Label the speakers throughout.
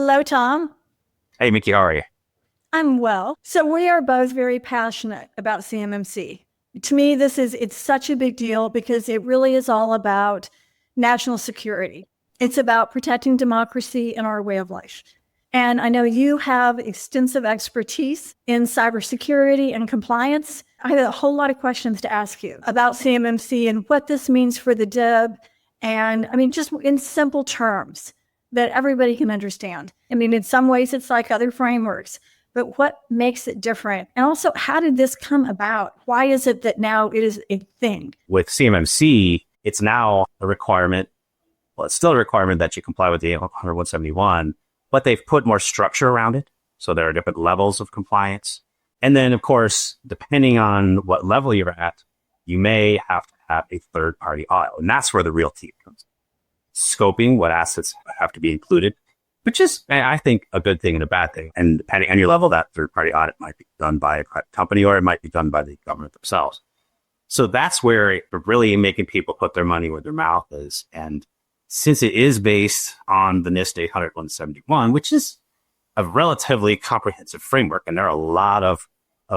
Speaker 1: Hello, Tom.
Speaker 2: Hey, Mikki, how are you?
Speaker 1: I'm well. So we are both very passionate about CMMC. To me, it's such a big deal because it really is all about national security. It's about protecting democracy and our way of life. And I know you have extensive expertise in cybersecurity and compliance. I have a whole lot of questions to ask you about CMMC and what this means for the DIB. And I mean, just in simple terms that everybody can understand. I mean, in some ways, it's like other frameworks, but what makes it different? And also, how did this come about? Why is it that now it is a thing?
Speaker 2: With CMMC, it's now a requirement. Well, it's still a requirement that you comply with the 171, but they've put more structure around it. So there are different levels of compliance. And then, of course, depending on what level you're at, you may have to have a third-party audit. And that's where the real team comes in. Scoping what assets have to be included, which is, I think, a good thing and a bad thing. And depending on your level, that third-party audit might be done by a private company or it might be done by the government themselves. So that's where we're really making people put their money where their mouth is. And since it is based on the NIST 800-171, which is a relatively comprehensive framework, and there are a lot of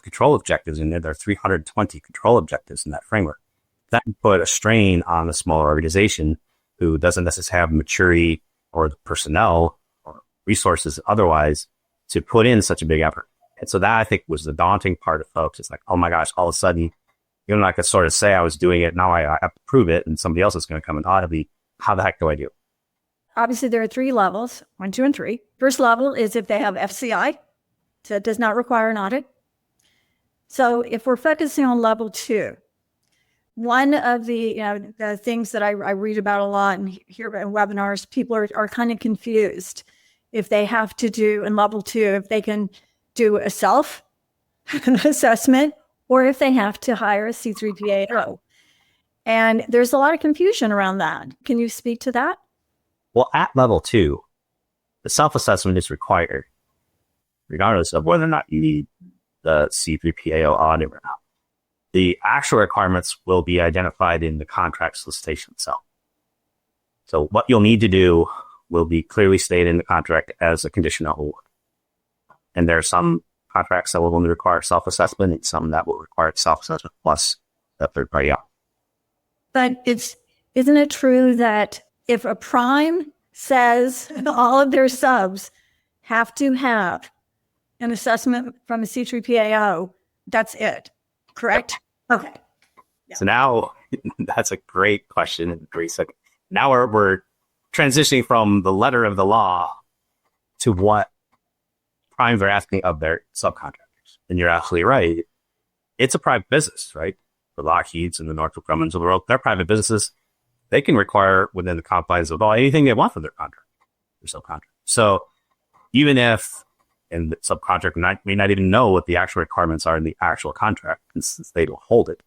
Speaker 2: control objectives in there. There are 320 control objectives in that framework. That can put a strain on a smaller organization who doesn't necessarily have maturity or the personnel or resources otherwise to put in such a big effort. And so that, I think, was the daunting part of folks. It's like, oh my gosh, all of a sudden, I could sort of say I was doing it. Now I have to prove it, and somebody else is going to come and audit me. How the heck do I do?
Speaker 1: Obviously, there are 3 levels, 1, 2, and 3. First level is if they have FCI, so it does not require an audit. So if we're focusing on level 2, one of the things that I read about a lot and hear about in webinars, people are kind of confused if they have to do in level 2, if they can do a self-assessment or if they have to hire a C3PAO. And there's a lot of confusion around that. Can you speak to that?
Speaker 2: Well, at level 2, the self-assessment is required, regardless of whether or not you need the C3PAO audit or not. The actual requirements will be identified in the contract solicitation itself. So what you'll need to do will be clearly stated in the contract as a condition of award. And there are some contracts that will only require self-assessment and some that will require self-assessment plus a third-party audit.
Speaker 1: But isn't it true that if a prime says all of their subs have to have an assessment from a C3PAO, that's it, correct? Okay.
Speaker 2: Yeah. So now that's a great question and great second. Now we're transitioning from the letter of the law to what primes are asking of their subcontractors. And you're absolutely right. It's a private business, right? The Lockheeds and the Northrop Grummans of the world, they're private businesses. They can require within the confines of law anything they want from their contract, their subcontract. So even if, and the subcontractor may not even know what the actual requirements are in the actual contract, since they don't hold it.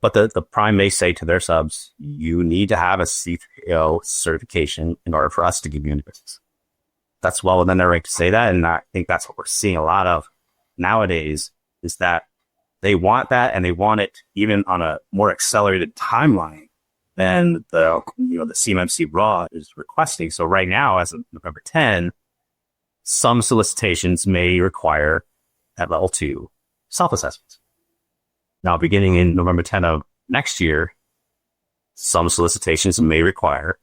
Speaker 2: But the prime may say to their subs, you need to have a C3PAO certification in order for us to give you any business. That's well within their right to say that. And I think that's what we're seeing a lot of nowadays is that they want that, and they want it even on a more accelerated timeline than the CMMC Raw is requesting. So right now, as of November 10, some solicitations may require at level 2 self-assessments. Now, beginning in November 10 of next year, some solicitations may require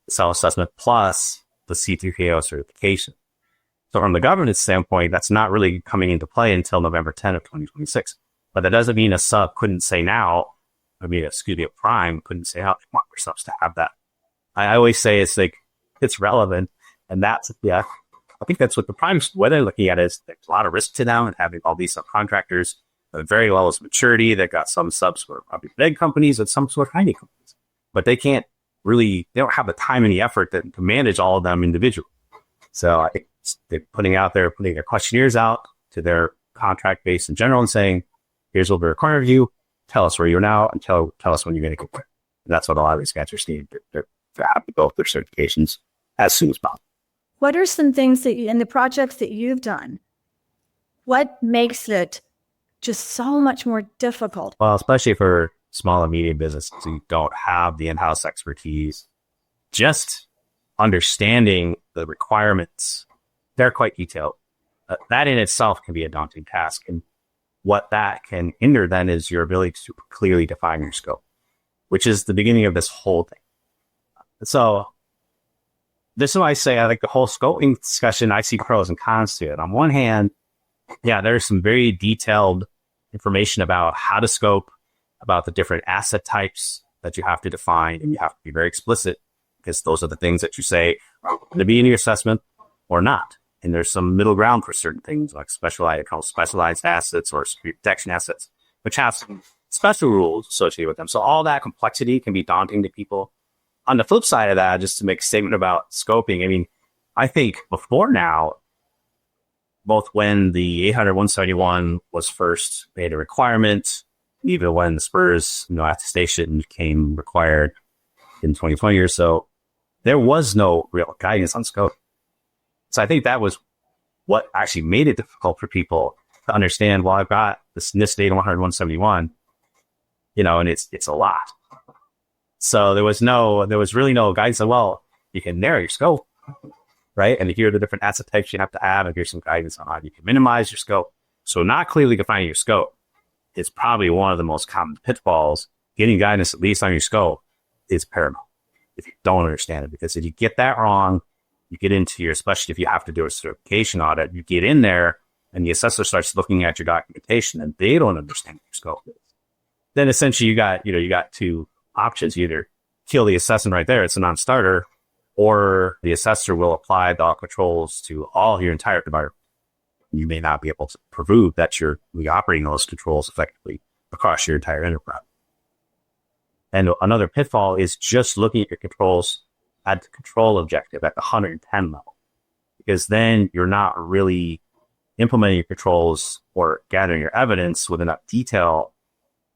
Speaker 2: self-assessment plus the C3PAO certification. So from the government standpoint, that's not really coming into play until November 10 of 2026. But that doesn't mean a sub couldn't say now, a prime couldn't say, how they want their subs to have that. I always say it's like, it's relevant. And that's, I think that's what the primes, what they're looking at is there's a lot of risk to them and having all these subcontractors at very low maturity. They've got some subs who are probably big companies and some sort of tiny companies. But they don't have the time and the effort to manage all of them individually. So I think they're putting their questionnaires out to their contract base in general and saying, here's what we require of you. Tell us where you're now and tell us when you're going to quit. And that's what a lot of these guys are seeing. They're happy to go with their certifications as soon as possible.
Speaker 1: What are some things that in the projects that you've done, what makes it just so much more difficult?
Speaker 2: Well, especially for small and medium businesses who don't have the in-house expertise, just understanding the requirements they're quite detailed. That in itself can be a daunting task. And what that can hinder then is your ability to clearly define your scope, which is the beginning of this whole thing. So this is why I say I like the whole scoping discussion. I see pros and cons to it. On one hand, yeah, there's some very detailed information about how to scope, about the different asset types that you have to define, and you have to be very explicit because those are the things that you say are going to be in your assessment or not. And there's some middle ground for certain things like specialized assets or security protection assets, which have some special rules associated with them. So all that complexity can be daunting to people. On the flip side of that, just to make a statement about scoping, I mean, I think before now, both when the 800-171 was first made a requirement, even when the SPRS, attestation became required in 2020 or so, there was no real guidance on scope. So I think that was what actually made it difficult for people to understand, well, I've got this NIST data 100-171, and it's a lot. So there was really no guidance on, well, you can narrow your scope, right? And here are the different asset types you have to add, and here's some guidance on how you can minimize your scope. So not clearly defining your scope is probably one of the most common pitfalls. Getting guidance, at least on your scope, is paramount if you don't understand it. Because if you get that wrong, you get into especially if you have to do a certification audit, you get in there and the assessor starts looking at your documentation and they don't understand what your scope is. Then essentially you got two options. You either kill the assessment right there, it's a non-starter, or the assessor will apply the controls to your entire environment. You may not be able to prove that you're operating those controls effectively across your entire enterprise. And another pitfall is just looking at your controls at the control objective at the 110 level, because then you're not really implementing your controls or gathering your evidence with enough detail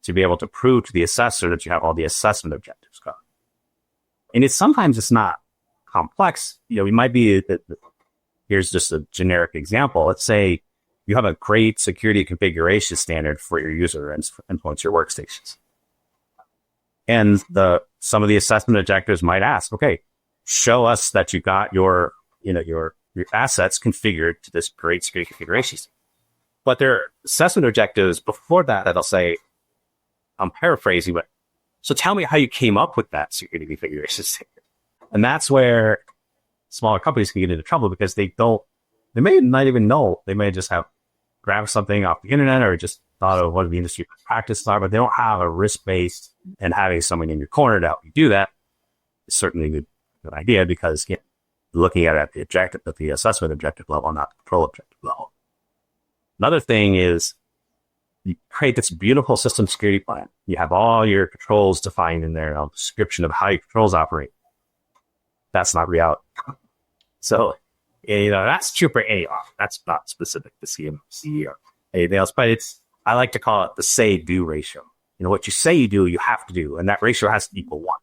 Speaker 2: to be able to prove to the assessor that you have all the assessment objectives covered. And sometimes it's not complex. We might be, here's just a generic example. Let's say you have a great security configuration standard for your user endpoints, your workstations. And some of the assessment objectives might ask, okay, show us that you got your assets configured to this great security configuration. But their assessment objectives before that'll say, I'm paraphrasing, but so tell me how you came up with that security configuration standard. And that's where smaller companies can get into trouble because they may not even know. They may just have grabbed something off the internet or just thought of what the industry practices are, but they don't have a risk-based, and having someone in your corner to help you do that is certainly a good idea because looking at it at the assessment objective level, not the control objective level. Another thing is you create this beautiful system security plan. You have all your controls defined in there, a description of how your controls operate. That's not reality. So, that's true for any law. That's not specific to CMMC or anything else, but I like to call it the say-do ratio. What you say you do, you have to do, and that ratio has to equal 1.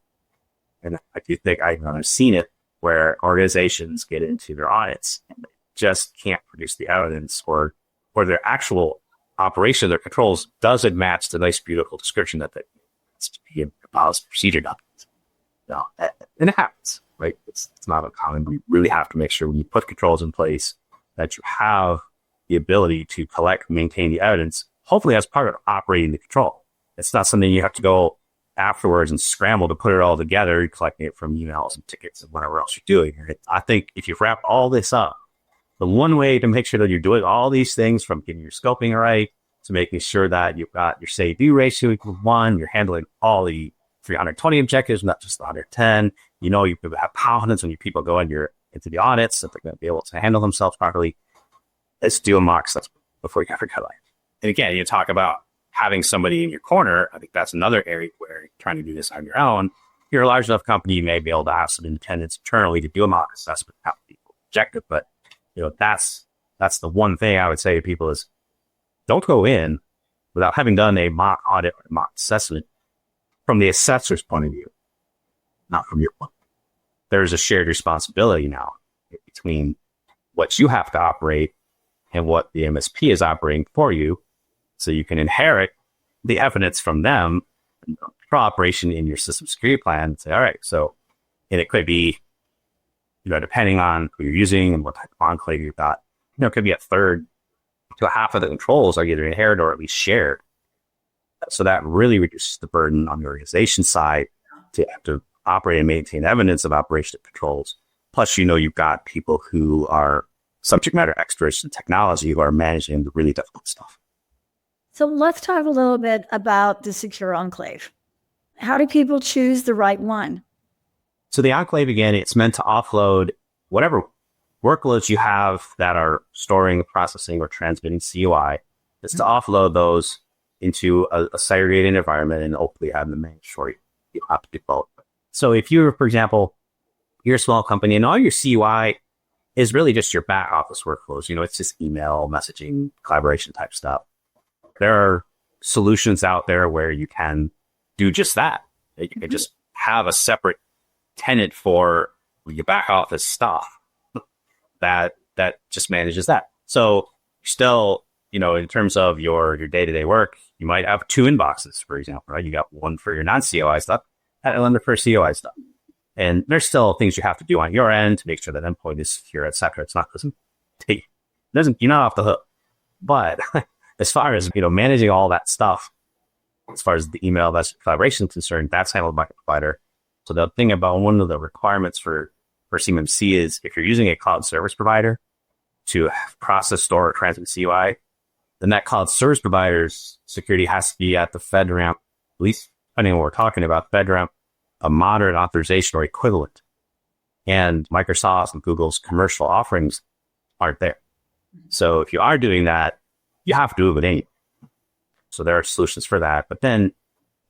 Speaker 2: And I do think I've seen it where organizations get into their audits and they just can't produce the evidence or their actual operation of their controls doesn't match the nice, beautiful description that it's to be in policy procedure documents. No, and it happens, right? It's not uncommon. We really have to make sure when you put controls in place that you have the ability to collect, maintain the evidence, hopefully as part of operating the control. It's not something you have to go afterwards and scramble to put it all together. You're collecting it from emails and tickets and whatever else you're doing. I think if you wrap all this up, the one way to make sure that you're doing all these things, from getting your scoping right to making sure that you've got your say-do ratio equal 1, you're handling all the 320 objectives, not just the 110. You have confidence when your people go into the audits that they're going to be able to handle themselves properly. Let's do a mock assessment before you ever cut life. And again, you talk about having somebody in your corner. I think that's another area where you're trying to do this on your own. If you're a large enough company, you may be able to have some independence internally to do a mock assessment, have people objective. But that's the one thing I would say to people is don't go in without having done a mock audit or mock assessment from the assessor's point of view, not from your one. There's a shared responsibility now between what you have to operate and what the MSP is operating for you. So you can inherit the evidence from them for operation in your system security plan and say, all right, so, and it could be, depending on who you're using and what type of enclave you've got, it could be a third to a half of the controls are either inherited or at least shared. So that really reduces the burden on the organization side to have to operate and maintain evidence of operation of controls. Plus, you've got people who are subject matter experts in technology who are managing the really difficult stuff.
Speaker 1: So let's talk a little bit about the secure enclave. How do people choose the right one?
Speaker 2: So the enclave, again, it's meant to offload whatever workloads you have that are storing, processing, or transmitting CUI. It's to offload those into a segregated environment and hopefully have them managed for you. You have to default. So if you're, for example, you're a small company and all your CUI is really just your back office workflows, it's just email, messaging, collaboration type stuff. There are solutions out there where you can do just that. You can just have a separate tenant for your back office stuff that just manages that. So still, in terms of your day-to-day work, you might have two inboxes, for example, right? You got one for your non-COI stuff and another for COI stuff. And there's still things you have to do on your end to make sure that endpoint is secure, et cetera. You're not off the hook. But as far as, managing all that stuff, as far as the email that's collaboration is concerned, that's handled by the provider. So the thing about one of the requirements for CMMC is if you're using a cloud service provider to process, store, or transmit CUI, then that cloud service provider's security has to be at the FedRAMP, at least depending on what we're talking about, FedRAMP, a moderate authorization or equivalent. And Microsoft and Google's commercial offerings aren't there. So if you are doing that, you have to do it with any. So there are solutions for that. But then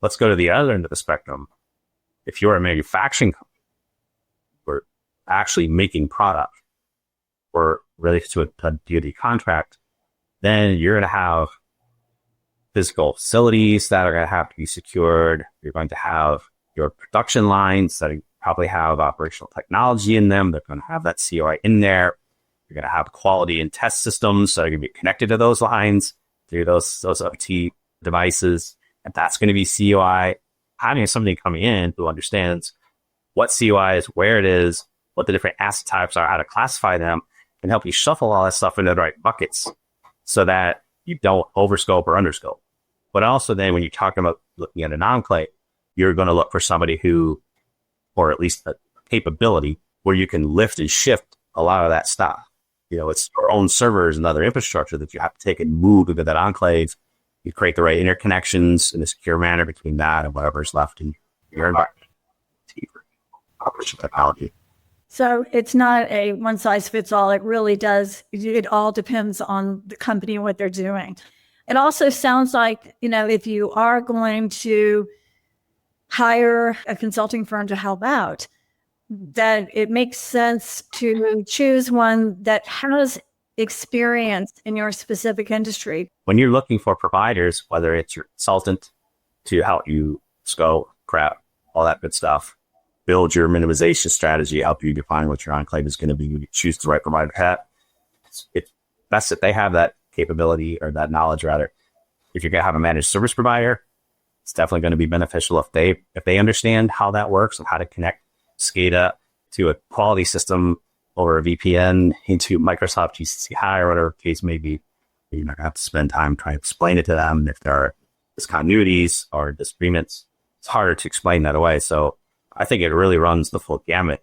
Speaker 2: let's go to the other end of the spectrum. If you're a manufacturing company, we're actually making product or related to a DoD contract, then you're going to have physical facilities that are going to have to be secured. You're going to have your production lines that probably have operational technology in them. They're going to have that COI in there. You're going to have quality and test systems that are going to be connected to those lines through those OT devices. And that's going to be COI. Having somebody coming in who understands what COI is, where it is, what the different asset types are, how to classify them, can help you shuffle all that stuff into the right buckets so that you don't overscope or underscope. But also then when you're talking about looking at an enclave, you're going to look for somebody who, or at least a capability where you can lift and shift a lot of that stuff. It's your own servers and other infrastructure that you have to take and move into that enclave. You create the right interconnections in a secure manner between that and whatever's left in your environment. Operational technology.
Speaker 1: So it's not a one size fits all. It really does. It all depends on the company and what they're doing. It also sounds like, if you are going to hire a consulting firm to help out, that it makes sense to choose one that has experience in your specific industry.
Speaker 2: When you're looking for providers, whether it's your consultant to help you scope, prep, all that good stuff, build your minimization strategy, help you define what your enclave is going to be, you choose the right provider to have. It's best that they have that capability or that knowledge rather. If you're going to have a managed service provider, it's definitely going to be beneficial if they understand how that works and how to connect SCADA to a quality system over a VPN into Microsoft GCC High or whatever case may be. You're not going to have to spend time trying to explain it to them. And if there are discontinuities or disagreements, it's harder to explain that away. So I think it really runs the full gamut.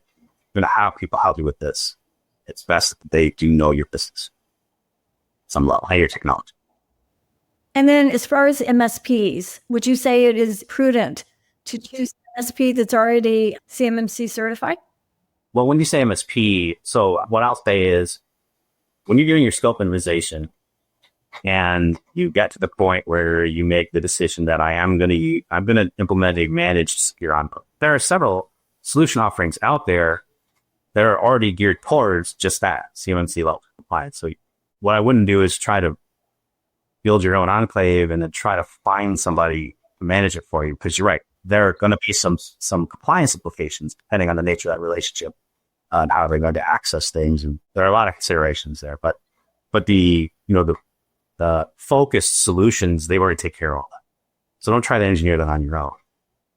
Speaker 2: You're going to have people help you with this. It's best that they do know your business. Some level, your technology.
Speaker 1: And then as far as MSPs, would you say it is prudent to choose an MSP that's already CMMC certified?
Speaker 2: Well, when you say MSP, so what I'll say is when you're doing your scope minimization and you get to the point where you make the decision that I'm going to implement a managed secure envelope. There are several solution offerings out there that are already geared towards just that, CMMC level compliance. So what I wouldn't do is try to build your own enclave and then try to find somebody to manage it for you, because you're right. There are going to be some compliance implications depending on the nature of that relationship and how they're going to access things. And there are a lot of considerations there, but the focused solutions, they've already take care of all that. So don't try to engineer that on your own.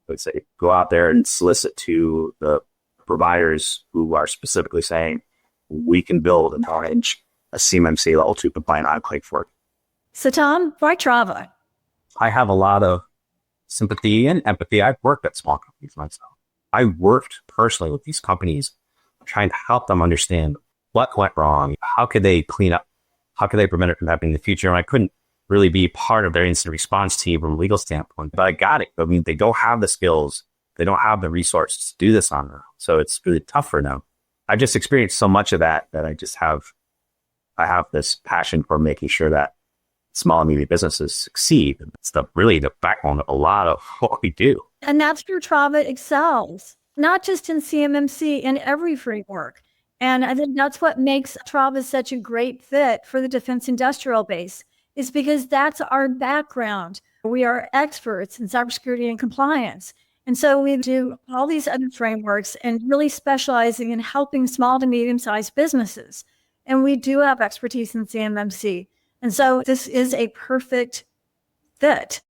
Speaker 2: I would say go out there and solicit to the providers who are specifically saying, we can build and manage a CMMC level 2 compliant enclave for it.
Speaker 1: So Tom, why Trava?
Speaker 2: I have a lot of sympathy and empathy. I've worked at small companies myself. I worked personally with these companies, trying to help them understand what went wrong. How could they clean up? How could they prevent it from happening in the future? And I couldn't really be part of their incident response team from a legal standpoint, but I got it. I mean, they don't have the skills. They don't have the resources to do this on their own. So it's really tough for them. I just experienced so much of that I have this passion for making sure that small and medium businesses succeed. It's really the backbone of a lot of what we do.
Speaker 1: And that's where Trava excels, not just in CMMC, in every framework. And I think that's what makes Trava such a great fit for the defense industrial base, is because that's our background. We are experts in cybersecurity and compliance. And so we do all these other frameworks and really specializing in helping small to medium-sized businesses. And we do have expertise in CMMC. And so this is a perfect fit.